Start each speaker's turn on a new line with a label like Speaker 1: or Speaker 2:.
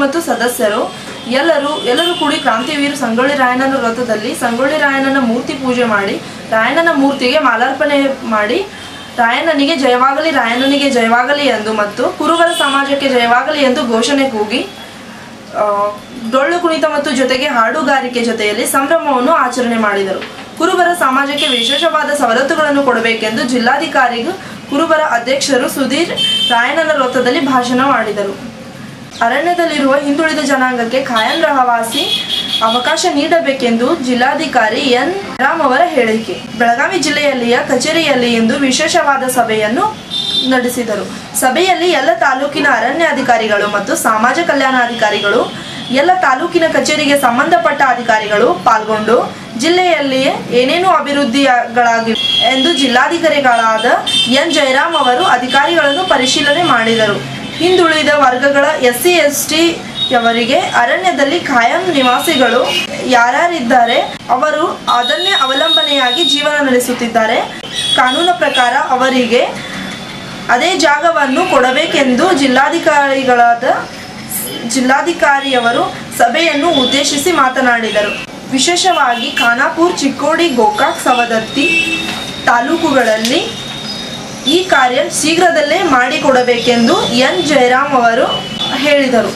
Speaker 1: ಮತ್ತು ಸದಸ್ಯರು ಎಲ್ಲರೂ ಕೂಡಿ ಕ್ರಾಂತಿವೀರ ಸಂಗೊಳ್ಳಿ ರಾಯಣ್ಣನ ವ್ರತದಲ್ಲಿ ಸಂಗೊಳ್ಳಿ ರಾಯಣ್ಣನ ಮೂರ್ತಿ ಪೂಜೆ ಮಾಡಿ ರಾಯಣ್ಣನ ಮೂರ್ತಿಗೆ ಮಾಲಾರ್ಪಣೆ ಮಾಡಿ ರಾಯಣ್ಣನಿಗೆ ಜಯವಾಗಲಿ ಎಂದು ಮತ್ತು ಕುರುಬರ ಸಮಾಜಕ್ಕೆ ಜಯವಾಗಲಿ ಎಂದು ಘೋಷಣೆ ಕೂಗಿ ಡೊಳ್ಳು ಕುಣಿತ ಮತ್ತು ಜೊತೆಗೆ ಹಾಡುಗಾರಿಕೆ ಜೊತೆಯಲ್ಲಿ ಸಂಭ್ರಮವನ್ನು ಆಚರಣೆ ಮಾಡಿದರು. ಕುರುಬರ ಸಮಾಜಕ್ಕೆ ವಿಶೇಷವಾದ ಸವಲತ್ತುಗಳನ್ನು ಕೊಡಬೇಕೆಂದು ಜಿಲ್ಲಾಧಿಕಾರಿಗೂ ಕುರುಬರ ಅಧ್ಯಕ್ಷರು ಸುಧೀರ್ ರಾಯಣ್ಣನ ವ್ರತದಲ್ಲಿ ಭಾಷಣ ಮಾಡಿದರು. ಅರಣ್ಯದಲ್ಲಿರುವ ಹಿಂದುಳಿದ ಜನಾಂಗಕ್ಕೆ ಕಾಯಂ ರಹವಾಸಿ ಅವಕಾಶ ನೀಡಬೇಕೆಂದು ಜಿಲ್ಲಾಧಿಕಾರಿ ಎನ್ ರಾಮ್ ಅವರ ಹೇಳಿಕೆ. ಬೆಳಗಾವಿ ಜಿಲ್ಲೆಯಲ್ಲಿಯ ಕಚೇರಿಯಲ್ಲಿ ಇಂದು ವಿಶೇಷವಾದ ಸಭೆಯನ್ನು ನಡೆಸಿದರು. ಸಭೆಯಲ್ಲಿ ಎಲ್ಲ ತಾಲೂಕಿನ ಅರಣ್ಯಾಧಿಕಾರಿಗಳು ಮತ್ತು ಸಮಾಜ ಕಲ್ಯಾಣಾಧಿಕಾರಿಗಳು, ಎಲ್ಲ ತಾಲೂಕಿನ ಕಚೇರಿಗೆ ಸಂಬಂಧಪಟ್ಟ ಅಧಿಕಾರಿಗಳು ಪಾಲ್ಗೊಂಡು ಜಿಲ್ಲೆಯಲ್ಲಿಯೇ ಏನೇನು ಅಭಿವೃದ್ಧಿಗಳಾಗಿವೆ ಎಂದು ಜಿಲ್ಲಾಧಿಕಾರಿಗಳಾದ ಎನ್ ಜಯರಾಮ್ ಅವರು ಅಧಿಕಾರಿಗಳನ್ನು ಪರಿಶೀಲನೆ ಮಾಡಿದರು. ಹಿಂದುಳಿದ ವರ್ಗಗಳ SC ST ಯವರಿಗೆ ಅರಣ್ಯದಲ್ಲಿ ಕಾಯಂ ನಿವಾಸಿಗಳು ಯಾರ್ಯಾರಿದ್ದಾರೆ ಅವರು ಅದನ್ನೇ ಅವಲಂಬನೆಯಾಗಿ ಜೀವನ ನಡೆಸುತ್ತಿದ್ದಾರೆ. ಕಾನೂನು ಪ್ರಕಾರ ಅವರಿಗೆ ಅದೇ ಜಾಗವನ್ನು ಕೊಡಬೇಕೆಂದು ಜಿಲ್ಲಾಧಿಕಾರಿಯವರು ಸಭೆಯನ್ನು ಉದ್ದೇಶಿಸಿ ಮಾತನಾಡಿದರು. ವಿಶೇಷವಾಗಿ ಖಾನಾಪುರ, ಚಿಕ್ಕೋಡಿ, ಗೋಕಾಕ್, ಸವದತ್ತಿ ತಾಲೂಕುಗಳಲ್ಲಿ ಈ ಕಾರ್ಯ ಶೀಘ್ರದಲ್ಲೇ ಮಾಡಿಕೊಡಬೇಕೆಂದು ಎನ್ ಜಯರಾಮ್ ಅವರು ಹೇಳಿದರು.